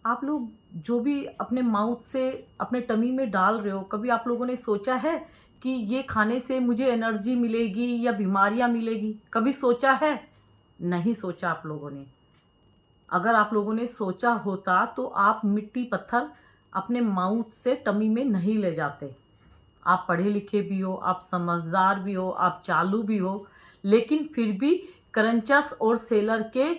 आप लोग जो भी अपने माउथ से अपने टमी में डाल रहे हो, कभी आप लोगों ने सोचा है कि ये खाने से मुझे एनर्जी मिलेगी या बीमारियां मिलेगी? कभी सोचा है? नहीं सोचा आप लोगों ने। अगर आप लोगों ने सोचा होता तो आप मिट्टी पत्थर अपने माउथ से टमी में नहीं ले जाते। आप पढ़े लिखे भी हो, आप समझदार भी हो, आप चालू भी हो, लेकिन फिर भी क्रंचस और सेलर के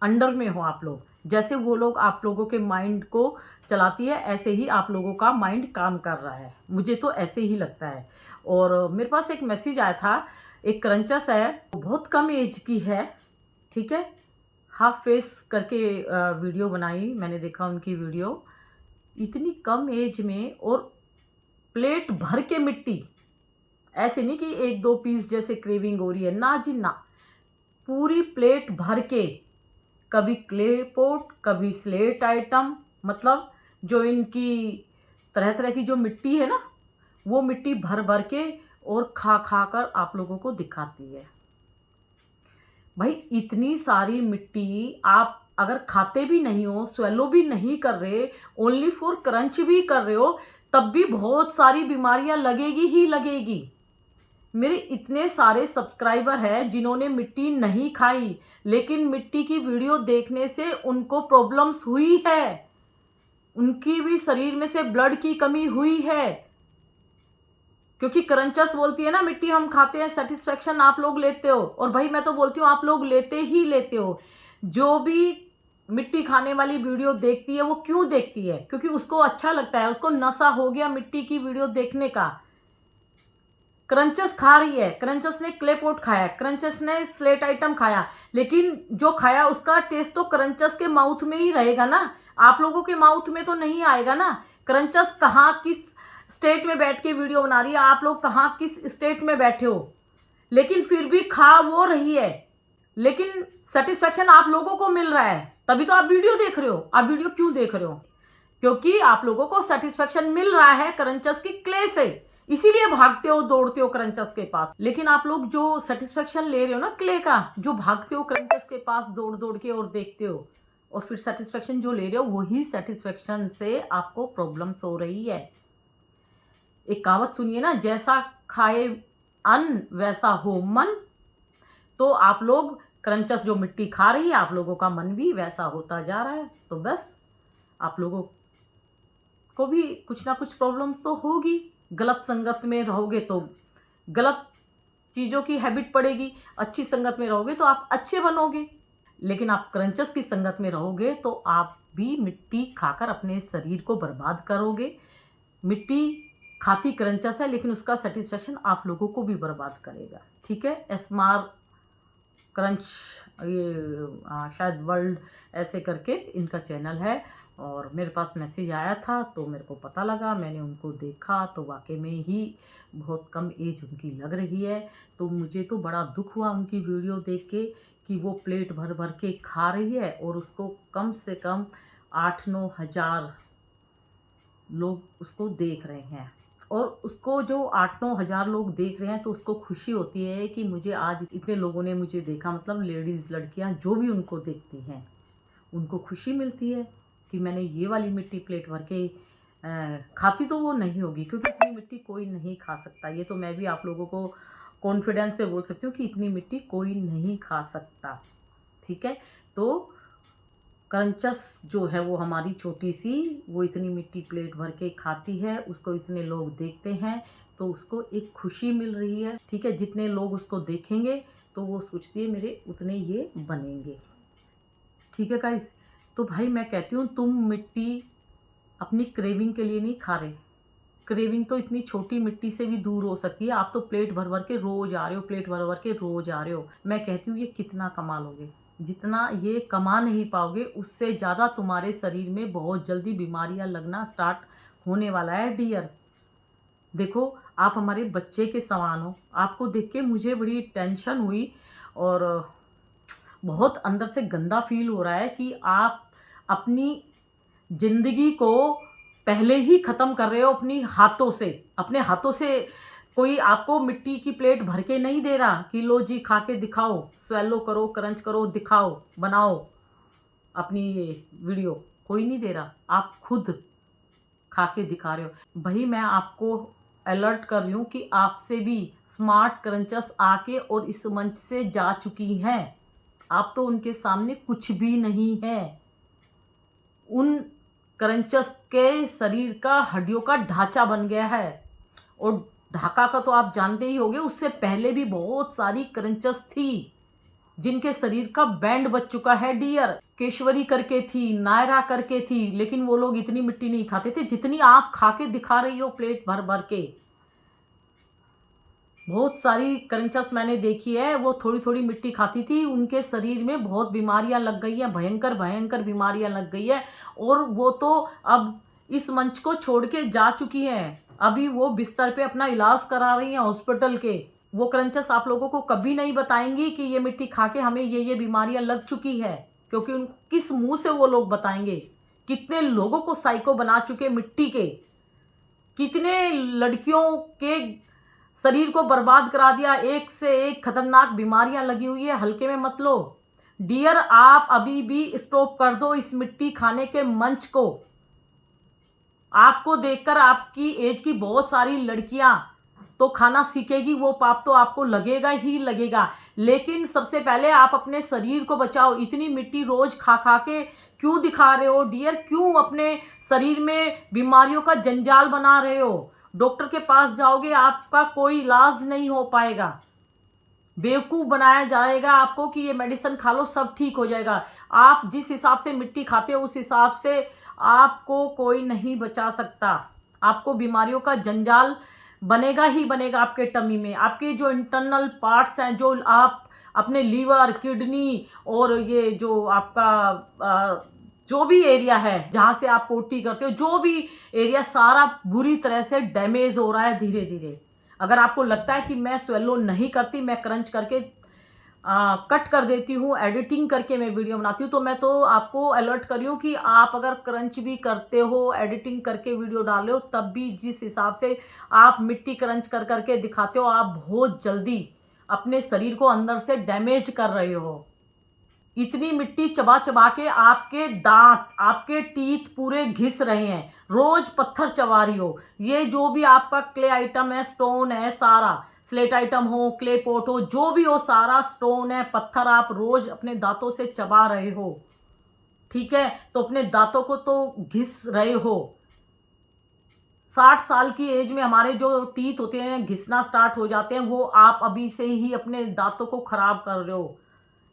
अंडर में हो आप लोग। जैसे वो लोग आप लोगों के माइंड को चलाती है, ऐसे ही आप लोगों का माइंड काम कर रहा है। मुझे तो ऐसे ही लगता है। और मेरे पास एक मैसेज आया था, एक क्रंचस है, बहुत कम एज की है, ठीक है, हाफ फेस करके वीडियो बनाई, मैंने देखा उनकी वीडियो। इतनी कम एज में और प्लेट भर के मिट्टी, ऐसे नहीं कि एक दो पीस जैसे क्रेविंग हो रही है, ना जी ना, पूरी प्लेट भर के, कभी क्ले पॉट, कभी स्लेट आइटम, मतलब जो इनकी तरह तरह की जो मिट्टी है ना, वो मिट्टी भर भर के और खा खा कर आप लोगों को दिखाती है। भाई इतनी सारी मिट्टी आप अगर खाते भी नहीं हो, स्वेलो भी नहीं कर रहे, ओनली फॉर क्रंच भी कर रहे हो, तब भी बहुत सारी बीमारियां लगेगी ही लगेगी। मेरे इतने सारे सब्सक्राइबर हैं जिन्होंने मिट्टी नहीं खाई, लेकिन मिट्टी की वीडियो देखने से उनको प्रॉब्लम्स हुई है, उनकी भी शरीर में से ब्लड की कमी हुई है। क्योंकि क्रंचस बोलती है ना, मिट्टी हम खाते हैं, सेटिस्फेक्शन आप लोग लेते हो, और भाई मैं तो बोलती हूँ आप लोग लेते ही लेते हो। जो भी मिट्टी खाने वाली वीडियो देखती है वो क्यों देखती है? क्योंकि उसको अच्छा लगता है, उसको नशा हो गया मिट्टी की वीडियो देखने का। क्रंचस खा रही है, क्रंचस ने क्ले पॉट खाया, क्रंचस ने स्लेट आइटम खाया, लेकिन जो खाया उसका टेस्ट तो क्रंचस के माउथ में ही रहेगा ना, आप लोगों के माउथ में तो नहीं आएगा ना। क्रंचस कहाँ किस स्टेट में बैठ के वीडियो बना रही है, आप लोग कहाँ किस स्टेट में बैठे हो, लेकिन फिर भी खा वो रही है, लेकिन सेटिस्फेक्शन आप लोगों को मिल रहा है, तभी तो आप वीडियो देख रहे हो। आप वीडियो क्यों देख रहे हो? क्योंकि आप लोगों को सेटिस्फेक्शन मिल रहा है क्रंचस की क्ले से, इसीलिए भागते हो दौड़ते हो क्रंचस के पास। लेकिन आप लोग जो सेटिस्फेक्शन ले रहे हो ना क्ले का, जो भागते हो क्रंचस के पास दौड़ दौड़ के और देखते हो, और फिर सेटिस्फेक्शन जो ले रहे हो, वही सेटिस्फेक्शन से आपको प्रॉब्लम्स हो रही है। एक कहावत सुनिए ना, जैसा खाए अन्न वैसा हो मन। तो आप लोग क्रंचस जो मिट्टी खा रही है, आप लोगों का मन भी वैसा होता जा रहा है। तो बस आप लोगों को भी कुछ ना कुछ प्रॉब्लम्स तो होगी। गलत संगत में रहोगे तो गलत चीज़ों की हैबिट पड़ेगी, अच्छी संगत में रहोगे तो आप अच्छे बनोगे। लेकिन आप क्रंचस की संगत में रहोगे तो आप भी मिट्टी खाकर अपने शरीर को बर्बाद करोगे। मिट्टी खाती क्रंचस है, लेकिन उसका सेटिस्फेक्शन आप लोगों को भी बर्बाद करेगा। ठीक है, एस्मार क्रंच, ये शायद वर्ल्ड ऐसे करके इनका चैनल है, और मेरे पास मैसेज आया था तो मेरे को पता लगा, मैंने उनको देखा तो वाकई में ही बहुत कम एज उनकी लग रही है। तो मुझे तो बड़ा दुख हुआ उनकी वीडियो देख के कि वो प्लेट भर भर के खा रही है और उसको कम से कम 8-9 हज़ार लोग उसको देख रहे हैं। और उसको जो 8-9 हज़ार लोग देख रहे हैं तो उसको खुशी होती है कि मुझे आज इतने लोगों ने मुझे देखा, मतलब लेडीज़ लड़कियां जो भी उनको देखती हैं उनको खुशी मिलती है कि मैंने ये वाली मिट्टी प्लेट भर के खाती तो वो नहीं होगी, क्योंकि इतनी मिट्टी कोई नहीं खा सकता। ये तो मैं भी आप लोगों को कॉन्फिडेंस से बोल सकती हूँ कि इतनी मिट्टी कोई नहीं खा सकता। ठीक है, तो क्रंचस जो है वो हमारी छोटी सी, वो इतनी मिट्टी प्लेट भर के खाती है, उसको इतने लोग देखते हैं तो उसको एक खुशी मिल रही है। ठीक है, जितने लोग उसको देखेंगे तो वो सोचती है मेरे उतने ये बनेंगे। ठीक है गाइस, तो भाई मैं कहती हूँ तुम मिट्टी अपनी क्रेविंग के लिए नहीं खा रहे। क्रेविंग तो इतनी छोटी मिट्टी से भी दूर हो सकती है। आप तो प्लेट भर भर के रोज आ रहे हो, प्लेट भर भर के रोज आ रहे हो। मैं कहती हूँ ये कितना कमा लोगे? जितना ये कमा नहीं पाओगे उससे ज़्यादा तुम्हारे शरीर में बहुत जल्दी बीमारियां लगना स्टार्ट होने वाला है डियर। देखो, आप हमारे बच्चे के समान हो, आपको देख के मुझे बड़ी टेंशन हुई और बहुत अंदर से गंदा फील हो रहा है कि आप अपनी ज़िंदगी को पहले ही ख़त्म कर रहे हो अपनी हाथों से। अपने हाथों से कोई आपको मिट्टी की प्लेट भर के नहीं दे रहा कि लो जी खा के दिखाओ, स्वैलो करो, क्रंच करो, दिखाओ, बनाओ अपनी ये वीडियो। कोई नहीं दे रहा, आप खुद खा के दिखा रहे हो। भाई मैं आपको अलर्ट कर रही हूँ कि आपसे भी स्मार्ट क्रंचर्स आके और इस मंच से जा चुकी हैं। आप तो उनके सामने कुछ भी नहीं है। उन क्रंचर्स के शरीर का हड्डियों का ढांचा बन गया है। और ढाका का तो आप जानते ही होंगे, उससे पहले भी बहुत सारी क्रंचर्स थी जिनके शरीर का बैंड बच चुका है डियर। केशवरी करके थी, नायरा करके थी, लेकिन वो लोग इतनी मिट्टी नहीं खाते थे जितनी आप खा के दिखा रही हो प्लेट भर भर के। बहुत सारी क्रंचर्स मैंने देखी है, वो थोड़ी थोड़ी मिट्टी खाती थी, उनके शरीर में बहुत बीमारियां लग गई हैं, भयंकर भयंकर बीमारियां लग गई है। और वो तो अब इस मंच को छोड़ के जा चुकी हैं। अभी वो बिस्तर पे अपना इलाज करा रही हैं हॉस्पिटल के। वो क्रंचर्स आप लोगों को कभी नहीं बताएंगी कि ये मिट्टी खा के हमें ये बीमारियां लग चुकी है, क्योंकि किस मुंह से वो लोग बताएंगे। कितने लोगों को साइको बना चुके मिट्टी के, कितने लड़कियों के शरीर को बर्बाद करा दिया। एक से एक खतरनाक बीमारियां लगी हुई है, हल्के में मत लो डियर। आप अभी भी स्टॉप कर दो इस मिट्टी खाने के मंच को। आपको देखकर आपकी एज की बहुत सारी लड़कियां तो खाना सीखेगी, वो पाप तो आपको लगेगा ही लगेगा। लेकिन सबसे पहले आप अपने शरीर को बचाओ। इतनी मिट्टी रोज खा खा के क्यों दिखा रहे हो डियर? क्यों अपने शरीर में बीमारियों का जंजाल बना रहे हो? डॉक्टर के पास जाओगे, आपका कोई इलाज नहीं हो पाएगा। बेवकूफ़ बनाया जाएगा आपको कि ये मेडिसिन खा लो सब ठीक हो जाएगा। आप जिस हिसाब से मिट्टी खाते हो उस हिसाब से आपको कोई नहीं बचा सकता। आपको बीमारियों का जंजाल बनेगा ही बनेगा आपके टमी में। आपके जो इंटरनल पार्ट्स हैं, जो आप अपने लीवर, किडनी और ये जो आपका जो भी एरिया है जहाँ से आप पोटी करते हो, जो भी एरिया सारा बुरी तरह से डैमेज हो रहा है धीरे धीरे। अगर आपको लगता है कि मैं स्वेलो नहीं करती, मैं क्रंच करके कट कर देती हूँ, एडिटिंग करके मैं वीडियो बनाती हूँ, तो मैं तो आपको अलर्ट कर रही हूँ कि आप अगर क्रंच भी करते हो, एडिटिंग करके वीडियो डाल रहे हो, तब भी जिस हिसाब से आप मिट्टी क्रंच कर करके दिखाते हो, आप बहुत जल्दी अपने शरीर को अंदर से डैमेज कर रहे हो। इतनी मिट्टी चबा चबा के आपके दांत, आपके टीथ पूरे घिस रहे हैं। रोज पत्थर चबा रही हो। ये जो भी आपका क्ले आइटम है, स्टोन है, सारा स्लेट आइटम हो, क्ले पॉट हो, जो भी हो, सारा स्टोन है, पत्थर आप रोज अपने दांतों से चबा रहे हो। ठीक है, तो अपने दांतों को तो घिस रहे हो। 60 साल की एज में हमारे जो टीथ होते हैं घिसना स्टार्ट हो जाते हैं, वो आप अभी से ही अपने दांतों को खराब कर रहे हो।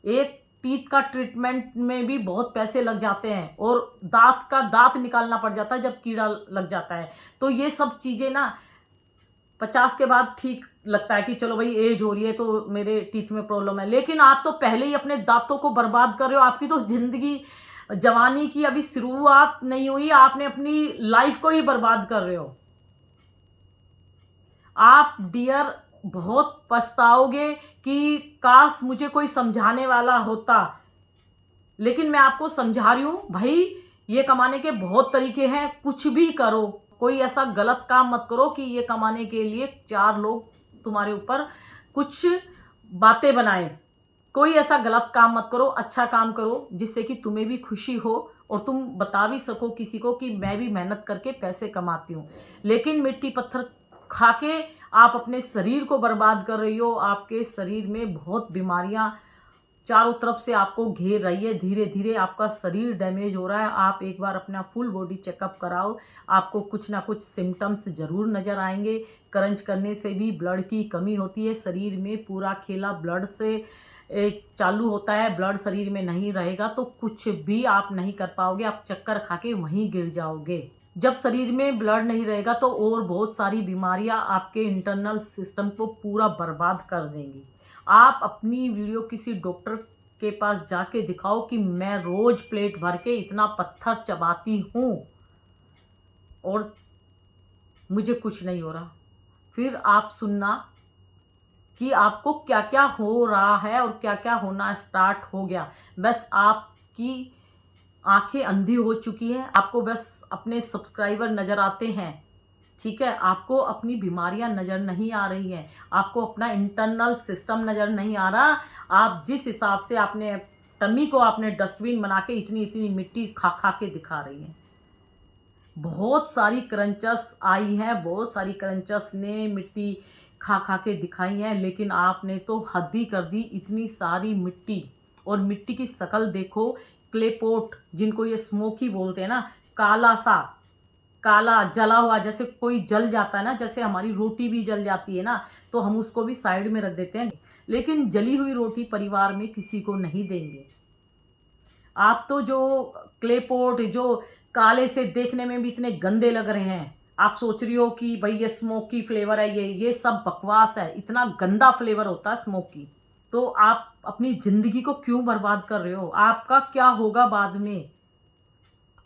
एक टीथ का ट्रीटमेंट में भी बहुत पैसे लग जाते हैं, और दांत निकालना पड़ जाता है जब कीड़ा लग जाता है। तो ये सब चीज़ें ना 50 के बाद ठीक लगता है कि चलो भाई एज हो रही है तो मेरे टीथ में प्रॉब्लम है, लेकिन आप तो पहले ही अपने दांतों को बर्बाद कर रहे हो। आपकी तो जिंदगी, जवानी की अभी शुरुआत नहीं हुई, आपने अपनी लाइफ को ही बर्बाद कर रहे हो। आप डियर बहुत पछताओगे कि काश मुझे कोई समझाने वाला होता। लेकिन मैं आपको समझा रही हूँ भाई, ये कमाने के बहुत तरीके हैं, कुछ भी करो। कोई ऐसा गलत काम मत करो कि ये कमाने के लिए 4 लोग तुम्हारे ऊपर कुछ बातें बनाएं। कोई ऐसा गलत काम मत करो, अच्छा काम करो जिससे कि तुम्हें भी खुशी हो और तुम बता भी सको किसी को कि मैं भी मेहनत करके पैसे कमाती हूँ। लेकिन मिट्टी पत्थर खा के आप अपने शरीर को बर्बाद कर रही हो। आपके शरीर में बहुत बीमारियां चारों तरफ से आपको घेर रही है। धीरे धीरे आपका शरीर डैमेज हो रहा है। आप एक बार अपना फुल बॉडी चेकअप कराओ, आपको कुछ ना कुछ सिम्टम्स ज़रूर नज़र आएंगे। क्रंच करने से भी ब्लड की कमी होती है शरीर में। पूरा खेला ब्लड से चालू होता है। ब्लड शरीर में नहीं रहेगा तो कुछ भी आप नहीं कर पाओगे, आप चक्कर खा के वहीं गिर जाओगे। जब शरीर में ब्लड नहीं रहेगा तो और बहुत सारी बीमारियां आपके इंटरनल सिस्टम को पूरा बर्बाद कर देंगी। आप अपनी वीडियो किसी डॉक्टर के पास जाके दिखाओ कि मैं रोज प्लेट भर के इतना पत्थर चबाती हूँ और मुझे कुछ नहीं हो रहा। फिर आप सुनना कि आपको क्या क्या हो रहा है और क्या क्या होना स्टार्ट हो गया। बस आपकी आंखें अंधी हो चुकी हैं, आपको बस अपने सब्सक्राइबर नज़र आते हैं। ठीक है, आपको अपनी बीमारियां नज़र नहीं आ रही हैं, आपको अपना इंटरनल सिस्टम नज़र नहीं आ रहा। आप जिस हिसाब से आपने टमी को आपने डस्टबिन बना के इतनी इतनी मिट्टी खा खा के दिखा रही हैं। बहुत सारी क्रंचर्स आई हैं, बहुत सारी क्रंचर्स ने मिट्टी खा खा के दिखाई हैं, लेकिन आपने तो हद ही कर दी। इतनी सारी मिट्टी, और मिट्टी की शक्ल देखो, क्ले पॉट जिनको ये स्मोकी बोलते हैं ना, काला सा, काला जला हुआ, जैसे कोई जल जाता है ना, जैसे हमारी रोटी भी जल जाती है ना, तो हम उसको भी साइड में रख देते हैं, लेकिन जली हुई रोटी परिवार में किसी को नहीं देंगे। आप तो जो क्ले पॉट जो काले से देखने में भी इतने गंदे लग रहे हैं, आप सोच रही हो कि भाई ये स्मोकी फ्लेवर है, ये सब बकवास है। इतना गंदा फ्लेवर होता है स्मोकी। तो आप अपनी जिंदगी को क्यों बर्बाद कर रहे हो? आपका क्या होगा बाद में?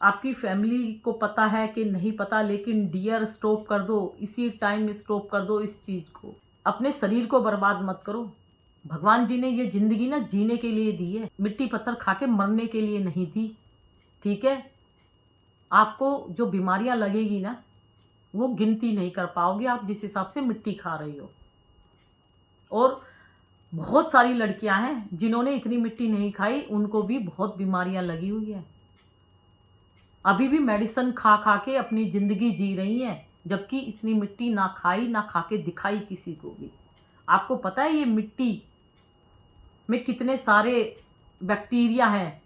आपकी फैमिली को पता है कि नहीं पता, लेकिन डियर स्टॉप कर दो, इसी टाइम स्टॉप कर दो इस चीज़ को। अपने शरीर को बर्बाद मत करो। भगवान जी ने ये जिंदगी ना जीने के लिए दी है, मिट्टी पत्थर खा के मरने के लिए नहीं दी। ठीक है? आपको जो बीमारियां लगेगी ना, वो गिनती नहीं कर पाओगे आप जिस हिसाब से मिट्टी खा रही हो। और बहुत सारी लड़कियां हैं जिन्होंने इतनी मिट्टी नहीं खाई, उनको भी बहुत बीमारियां लगी हुई है, अभी भी मेडिसिन खा खा के अपनी जिंदगी जी रही हैं, जबकि इतनी मिट्टी ना खाई ना खा के दिखाई किसी को भी। आपको पता है ये मिट्टी में कितने सारे बैक्टीरिया हैं?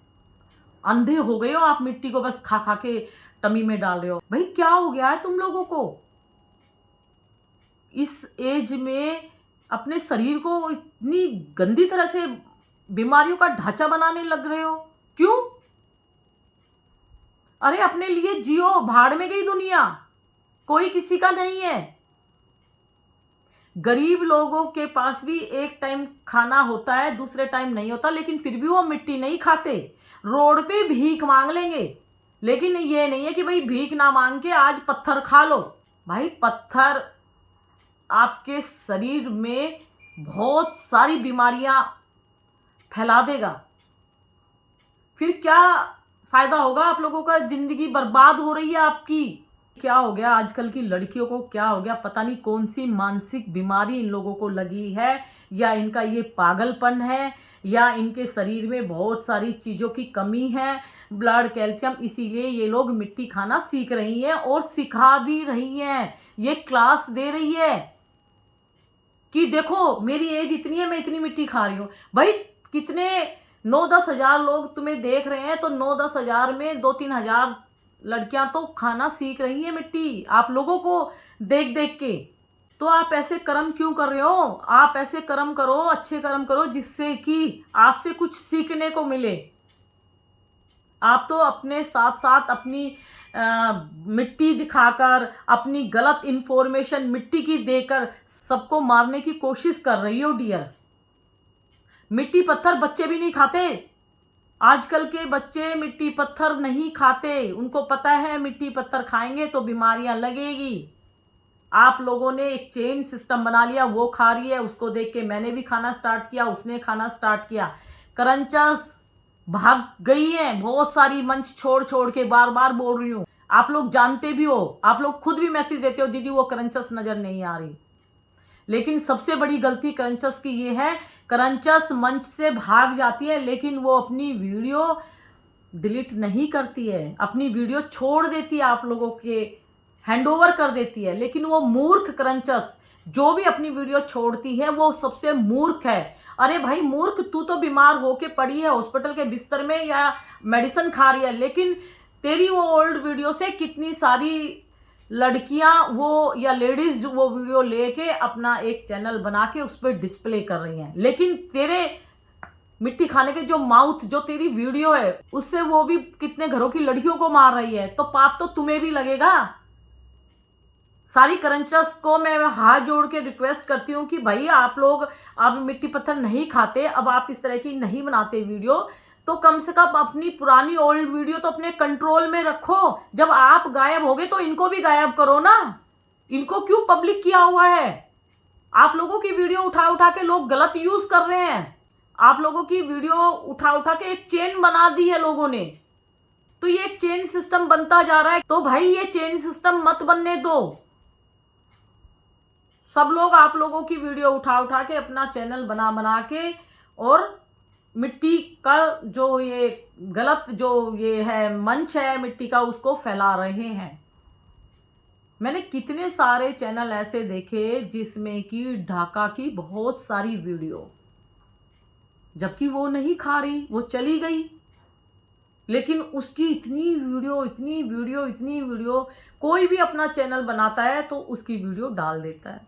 अंधे हो गए हो आप, मिट्टी को बस खा खा के टमी में डाल रहे हो। भाई क्या हो गया है तुम लोगों को? इस एज में अपने शरीर को इतनी गंदी तरह से बीमारियों का ढांचा बनाने लग रहे हो, क्यों? अरे अपने लिए जियो, भाड़ में गई दुनिया, कोई किसी का नहीं है। गरीब लोगों के पास भी एक टाइम खाना होता है, दूसरे टाइम नहीं होता, लेकिन फिर भी वो मिट्टी नहीं खाते, रोड पे भीख मांग लेंगे। लेकिन ये नहीं है कि भाई भीख ना मांग के आज पत्थर खा लो। भाई पत्थर आपके शरीर में बहुत सारी बीमारियां फैला देगा, फिर क्या फायदा होगा? आप लोगों का जिंदगी बर्बाद हो रही है आपकी। क्या हो गया आजकल की लड़कियों को? क्या हो गया? पता नहीं कौन सी मानसिक बीमारी इन लोगों को लगी है, या इनका ये पागलपन है, या इनके शरीर में बहुत सारी चीज़ों की कमी है, ब्लड, कैल्शियम, इसीलिए ये लोग मिट्टी खाना सीख रही हैं और सिखा भी रही हैं। ये क्लास दे रही है कि देखो मेरी एज इतनी है, मैं इतनी मिट्टी खा रही हूँ। भाई कितने 9-10 हजार लोग तुम्हें देख रहे हैं, तो 9-10 हजार में 2-3 हजार लड़कियां तो खाना सीख रही हैं मिट्टी आप लोगों को देख देख के। तो आप ऐसे कर्म क्यों कर रहे हो? आप ऐसे कर्म करो, अच्छे कर्म करो, जिससे कि आपसे कुछ सीखने को मिले। आप तो अपने साथ साथ अपनी मिट्टी दिखाकर, अपनी गलत इंफॉर्मेशन मिट्टी की देकर सबको मारने की कोशिश कर रही हो डियर। मिट्टी पत्थर बच्चे भी नहीं खाते। आजकल के बच्चे मिट्टी पत्थर नहीं खाते, उनको पता है मिट्टी पत्थर खाएंगे तो बीमारियां लगेगी। आप लोगों ने एक चेन सिस्टम बना लिया, वो खा रही है, उसको देख के मैंने भी खाना स्टार्ट किया, उसने खाना स्टार्ट किया। क्रंचर्स भाग गई है बहुत सारी, मंच छोड़ छोड़ के, बार बार बोल रही हूँ। आप लोग जानते भी हो, आप लोग खुद भी मैसेज देते हो, दीदी वो क्रंचर्स नजर नहीं आ रही। लेकिन सबसे बड़ी गलती क्रंचर्स की ये है, क्रंचर्स मंच से भाग जाती है, लेकिन वो अपनी वीडियो डिलीट नहीं करती है, अपनी वीडियो छोड़ देती है, आप लोगों के हैंडओवर कर देती है। लेकिन वो मूर्ख क्रंचर्स जो भी अपनी वीडियो छोड़ती है, वो सबसे मूर्ख है। अरे भाई मूर्ख, तू तो बीमार होके पड़ी है हॉस्पिटल के बिस्तर में, या मेडिसिन खा रही है, लेकिन तेरी वो ओल्ड वीडियो से कितनी सारी लड़कियां वो या लेडीज वो वीडियो लेके अपना एक चैनल बना के उस पर डिस्प्ले कर रही हैं। लेकिन तेरे मिट्टी खाने के जो माउथ, जो तेरी वीडियो है, उससे वो भी कितने घरों की लड़कियों को मार रही है, तो पाप तो तुम्हें भी लगेगा। सारी क्रंचर्स को मैं हाथ जोड़ के रिक्वेस्ट करती हूँ कि भाई आप लोग अब मिट्टी पत्थर नहीं खाते, अब आप इस तरह की नहीं बनाते वीडियो, तो कम से कम अपनी पुरानी ओल्ड वीडियो तो अपने कंट्रोल में रखो। जब आप गायब हो गए तो इनको भी गायब करो ना। इनको क्यों पब्लिक किया हुआ है? आप लोगों की वीडियो उठा उठा के लोग गलत यूज कर रहे हैं। आप लोगों की वीडियो उठा उठा के एक चेन बना दी है लोगों ने, तो ये एक चेन सिस्टम बनता जा रहा है। तो भाई ये चेन सिस्टम मत बनने दो। सब लोग आप लोगों की वीडियो उठा उठा के अपना चैनल बना बना के और मिट्टी का जो ये गलत जो ये है मंच है मिट्टी का, उसको फैला रहे हैं। मैंने कितने सारे चैनल ऐसे देखे जिसमें कि ढाका की बहुत सारी वीडियो, जबकि वो नहीं खा रही, वो चली गई, लेकिन उसकी इतनी वीडियो, इतनी वीडियो, इतनी वीडियो, कोई भी अपना चैनल बनाता है तो उसकी वीडियो डाल देता है।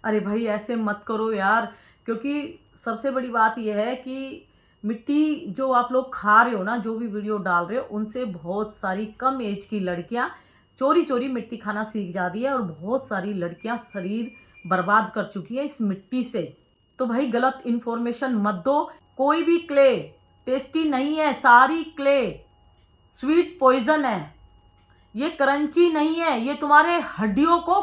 अरे भाई ऐसे मत करो यार, क्योंकि सबसे बड़ी बात यह है कि मिट्टी जो आप लोग खा रहे हो ना, जो भी वीडियो डाल रहे हो, उनसे बहुत सारी कम एज की लड़कियां चोरी चोरी मिट्टी खाना सीख जाती है और बहुत सारी लड़कियां शरीर बर्बाद कर चुकी है इस मिट्टी से। तो भाई गलत इन्फॉर्मेशन मत दो। कोई भी क्ले टेस्टी नहीं है, सारी क्ले स्वीट पॉइजन है। ये क्रंची नहीं है, ये तुम्हारे हड्डियों को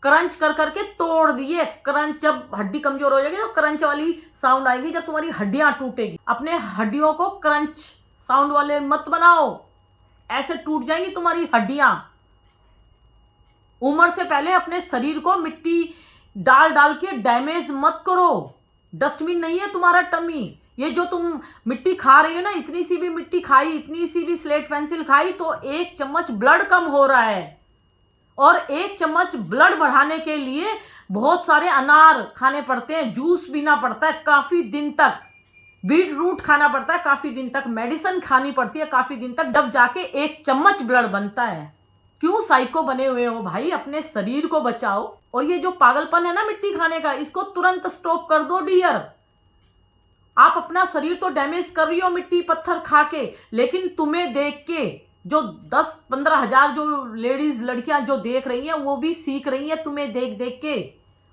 क्रंच कर करके तोड़ दिए। क्रंच, जब हड्डी कमजोर हो जाएगी तो क्रंच वाली साउंड आएगी जब तुम्हारी हड्डियां टूटेगी। अपने हड्डियों को क्रंच साउंड वाले मत बनाओ, ऐसे टूट जाएंगी तुम्हारी हड्डियां। उम्र से पहले अपने शरीर को मिट्टी डाल डाल के डैमेज मत करो। डस्टबिन नहीं है तुम्हारा टमी। ये जो तुम मिट्टी खा रही हो ना, इतनी सी भी मिट्टी खाई, इतनी सी भी स्लेट पेंसिल खाई तो 1 चम्मच ब्लड कम हो रहा है। और 1 चम्मच ब्लड बढ़ाने के लिए बहुत सारे अनार खाने पड़ते हैं, जूस पीना पड़ता है काफी दिन तक, बीट रूट खाना पड़ता है काफी दिन तक, मेडिसिन खानी पड़ती है काफी दिन तक, जब जाके 1 चम्मच ब्लड बनता है। क्यों साइको बने हुए हो भाई? अपने शरीर को बचाओ। और ये जो पागलपन है ना मिट्टी खाने का, इसको तुरंत स्टॉप कर दो डियर। आप अपना शरीर तो डैमेज कर रही हो मिट्टी पत्थर खा के, लेकिन तुम्हें देख के जो 10-15 हजार जो लेडीज लड़कियां जो देख रही हैं, वो भी सीख रही हैं तुम्हें देख देख के।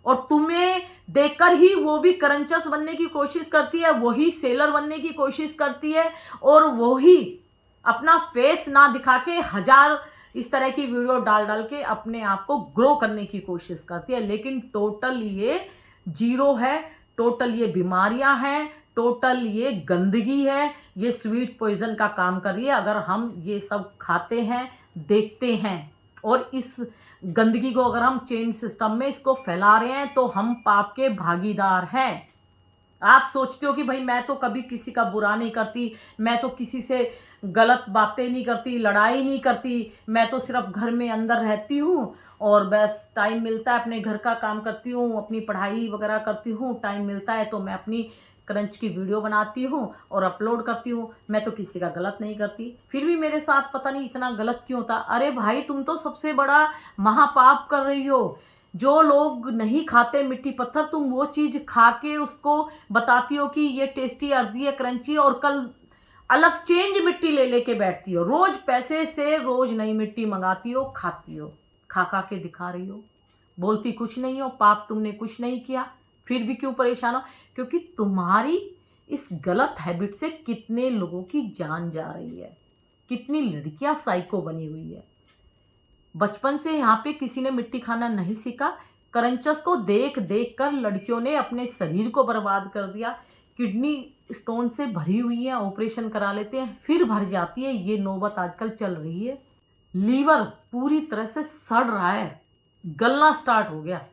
और तुम्हें देखकर ही वो भी करंचस बनने की कोशिश करती है, वही सेलर बनने की कोशिश करती है, और वही अपना फेस ना दिखा के हजार इस तरह की वीडियो डाल डाल के अपने आप को ग्रो करने की कोशिश करती है। लेकिन टोटल ये जीरो है, टोटल ये बीमारियां हैं, टोटल ये गंदगी है, ये स्वीट पॉइजन का काम कर रही है। अगर हम ये सब खाते हैं, देखते हैं और इस गंदगी को अगर हम चेन सिस्टम में इसको फैला रहे हैं तो हम पाप के भागीदार हैं। आप सोचते हो कि भाई मैं तो कभी किसी का बुरा नहीं करती, मैं तो किसी से गलत बातें नहीं करती, लड़ाई नहीं करती, मैं तो सिर्फ घर में अंदर रहती हूँ और बस टाइम मिलता है अपने घर का काम करती हूँ, अपनी पढ़ाई वगैरह करती हूँ, टाइम मिलता है तो मैं अपनी क्रंच की वीडियो बनाती हूँ और अपलोड करती हूँ, मैं तो किसी का गलत नहीं करती, फिर भी मेरे साथ पता नहीं इतना गलत क्यों होता। अरे भाई तुम तो सबसे बड़ा महापाप कर रही हो। जो लोग नहीं खाते मिट्टी पत्थर, तुम वो चीज खा के उसको बताती हो कि ये टेस्टी, अर्दी है, क्रंची, और कल अलग चेंज मिट्टी ले लेके बैठती हो। रोज पैसे से रोज नई मिट्टी मंगाती हो, खाती हो, खा खा के दिखा रही हो, बोलती कुछ नहीं हो, पाप तुमने कुछ नहीं किया, फिर भी क्यों परेशान हो? क्योंकि तुम्हारी इस गलत हैबिट से कितने लोगों की जान जा रही है, कितनी लड़कियां साइको बनी हुई है। बचपन से यहाँ पे किसी ने मिट्टी खाना नहीं सीखा, करंचस को देख देख कर लड़कियों ने अपने शरीर को बर्बाद कर दिया। किडनी स्टोन से भरी हुई है, ऑपरेशन करा लेते हैं, फिर भर जाती है, ये नौबत आजकल चल रही है। लीवर पूरी तरह से सड़ रहा है, गलना स्टार्ट हो गया,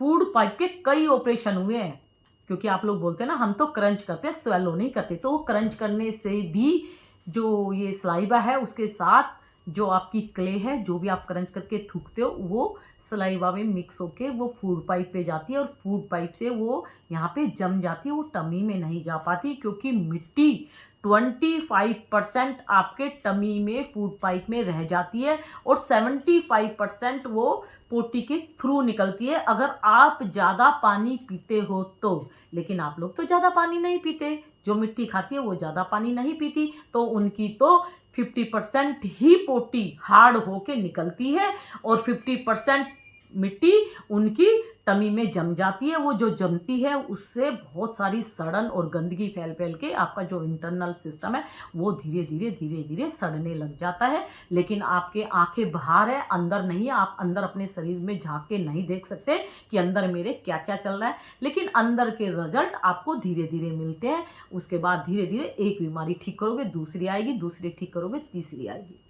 फूड पाइप के कई ऑपरेशन हुए हैं। क्योंकि आप लोग बोलते हैं ना हम तो क्रंच करते हैं, स्वेलो नहीं करते, तो वो क्रंच करने से भी जो ये सलाइवा है उसके साथ जो आपकी क्ले है, जो भी आप क्रंच करके थूकते हो, वो सलाइवा में मिक्स होके वो फूड पाइप पे जाती है और फूड पाइप से वो यहाँ पे जम जाती है, वो टमी में नहीं जा पाती। क्योंकि मिट्टी 25% आपके टमी में फूड पाइप में रह जाती है और 75% वो पोटी के थ्रू निकलती है, अगर आप ज़्यादा पानी पीते हो तो। लेकिन आप लोग तो ज़्यादा पानी नहीं पीते, जो मिट्टी खाती है वो ज़्यादा पानी नहीं पीती, तो उनकी तो 50% ही पोटी हार्ड होके निकलती है और 50% मिट्टी उनकी टमी में जम जाती है। वो जो जमती है उससे बहुत सारी सड़न और गंदगी फैल फैल के आपका जो इंटरनल सिस्टम है वो धीरे धीरे धीरे धीरे सड़ने लग जाता है। लेकिन आपके आंखें बाहर है, अंदर नहीं है। आप अंदर अपने शरीर में झांक के नहीं देख सकते कि अंदर मेरे क्या क्या चल रहा है, लेकिन अंदर के रिजल्ट आपको धीरे धीरे मिलते हैं। उसके बाद धीरे धीरे एक बीमारी ठीक करोगे, दूसरी आएगी, दूसरी ठीक करोगे, तीसरी आएगी।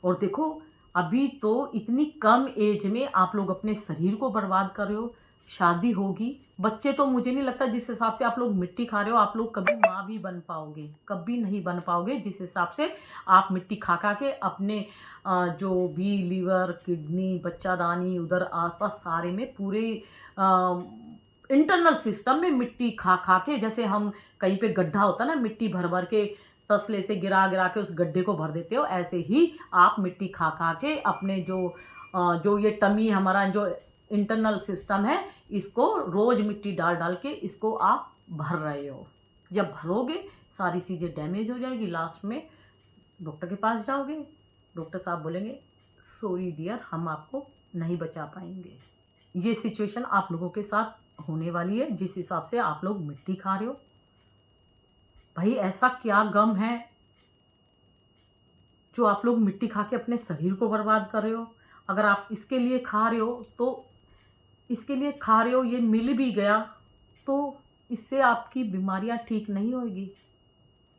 और देखो अभी तो इतनी कम एज में आप लोग अपने शरीर को बर्बाद कर रहे हो। शादी होगी बच्चे तो मुझे नहीं लगता, जिस हिसाब से आप लोग मिट्टी खा रहे हो आप लोग कभी माँ भी बन पाओगे, कभी नहीं बन पाओगे। जिस हिसाब से आप मिट्टी खा खा के अपने जो भी लीवर, किडनी, बच्चादानी, उधर आसपास सारे में पूरे इंटरनल सिस्टम में मिट्टी खा खा के, जैसे हम कहीं पे गड्ढा होता है ना, मिट्टी भर भर के तसले से गिरा गिरा के उस गड्ढे को भर देते हो, ऐसे ही आप मिट्टी खा खा के अपने जो ये टमी हमारा जो इंटरनल सिस्टम है, इसको रोज मिट्टी डाल डाल के इसको आप भर रहे हो। जब भरोगे सारी चीज़ें डैमेज हो जाएगी, लास्ट में डॉक्टर के पास जाओगे, डॉक्टर साहब बोलेंगे सॉरी डियर, हम आपको नहीं बचा पाएंगे। ये सिचुएशन आप लोगों के साथ होने वाली है, जिस हिसाब से आप लोग मिट्टी खा रहे हो। भाई ऐसा क्या गम है जो आप लोग मिट्टी खा के अपने शरीर को बर्बाद कर रहे हो? अगर आप इसके लिए खा रहे हो तो इसके लिए खा रहे हो, ये मिल भी गया तो इससे आपकी बीमारियां ठीक नहीं होगी।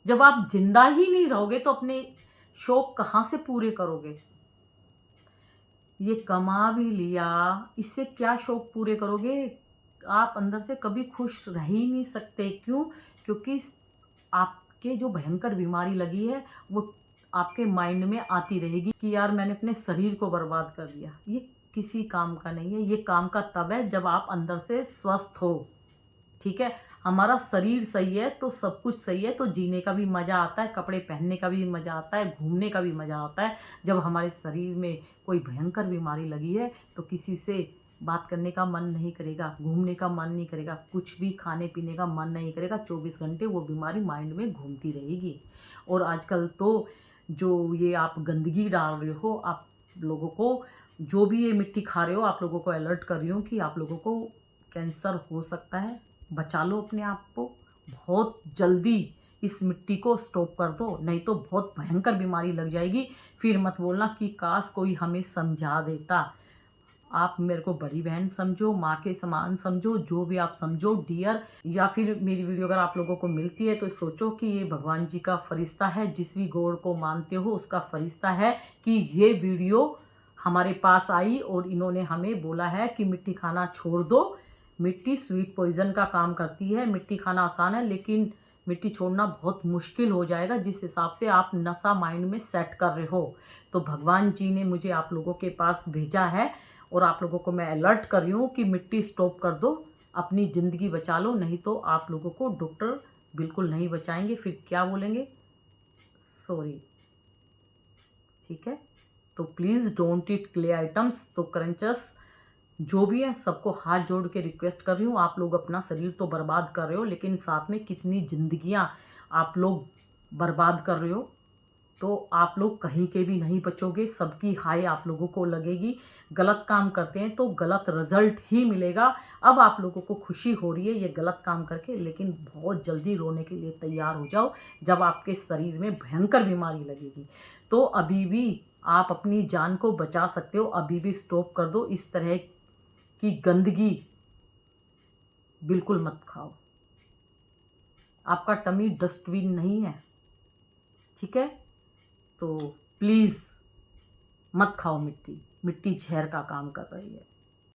जब आप जिंदा ही नहीं रहोगे तो अपने शौक कहाँ से पूरे करोगे? ये कमा भी लिया, इससे क्या शौक पूरे करोगे? आप अंदर से कभी खुश रह ही नहीं सकते। क्यों? क्योंकि आपके जो भयंकर बीमारी लगी है वो आपके माइंड में आती रहेगी कि यार मैंने अपने शरीर को बर्बाद कर दिया। ये किसी काम का नहीं है। ये काम का तब है जब आप अंदर से स्वस्थ हो। ठीक है, हमारा शरीर सही है तो सब कुछ सही है, तो जीने का भी मज़ा आता है, कपड़े पहनने का भी मज़ा आता है, घूमने का भी मज़ा आता है। जब हमारे शरीर में कोई भयंकर बीमारी लगी है तो किसी से बात करने का मन नहीं करेगा, घूमने का मन नहीं करेगा, कुछ भी खाने पीने का मन नहीं करेगा। 24 घंटे वो बीमारी माइंड में घूमती रहेगी। और आजकल तो जो ये आप गंदगी डाल रहे हो, आप लोगों को जो भी ये मिट्टी खा रहे हो, आप लोगों को अलर्ट कर रही हूँ कि आप लोगों को कैंसर हो सकता है। बचा लो अपने आप को, बहुत जल्दी इस मिट्टी को स्टॉप कर दो, नहीं तो बहुत भयंकर बीमारी लग जाएगी। फिर मत बोलना कि काश कोई हमें समझा देता। आप मेरे को बड़ी बहन समझो, माँ के समान समझो, जो भी आप समझो डियर। या फिर मेरी वीडियो अगर आप लोगों को मिलती है तो सोचो कि ये भगवान जी का फरिश्ता है, जिस भी गॉड को मानते हो उसका फरिश्ता है कि ये वीडियो हमारे पास आई और इन्होंने हमें बोला है कि मिट्टी खाना छोड़ दो। मिट्टी स्वीट पॉइजन का काम करती है। मिट्टी खाना आसान है लेकिन मिट्टी छोड़ना बहुत मुश्किल हो जाएगा, जिस हिसाब से आप नशा माइंड में सेट कर रहे हो। तो भगवान जी ने मुझे आप लोगों के पास भेजा है और आप लोगों को मैं अलर्ट कर रही हूँ कि मिट्टी स्टॉप कर दो, अपनी ज़िंदगी बचा लो, नहीं तो आप लोगों को डॉक्टर बिल्कुल नहीं बचाएंगे। फिर क्या बोलेंगे? सॉरी। ठीक है, तो please don't eat clay items. तो क्रंचस जो भी है सबको हाथ जोड़ के रिक्वेस्ट कर रही हूँ, आप लोग अपना शरीर तो बर्बाद कर रहे हो लेकिन साथ में कितनी ज़िंदगियाँ आप लोग बर्बाद कर रहे हो। तो आप लोग कहीं के भी नहीं बचोगे, सबकी हाय आप लोगों को लगेगी। गलत काम करते हैं तो गलत रिजल्ट ही मिलेगा। अब आप लोगों को खुशी हो रही है ये गलत काम करके, लेकिन बहुत जल्दी रोने के लिए तैयार हो जाओ जब आपके शरीर में भयंकर बीमारी लगेगी। तो अभी भी आप अपनी जान को बचा सकते हो, अभी भी स्टॉप कर दो। इस तरह की गंदगी बिल्कुल मत खाओ। आपका टमी डस्टबिन नहीं है। ठीक है, तो प्लीज़ मत खाओ मिट्टी। मिट्टी जहर का काम कर रही है।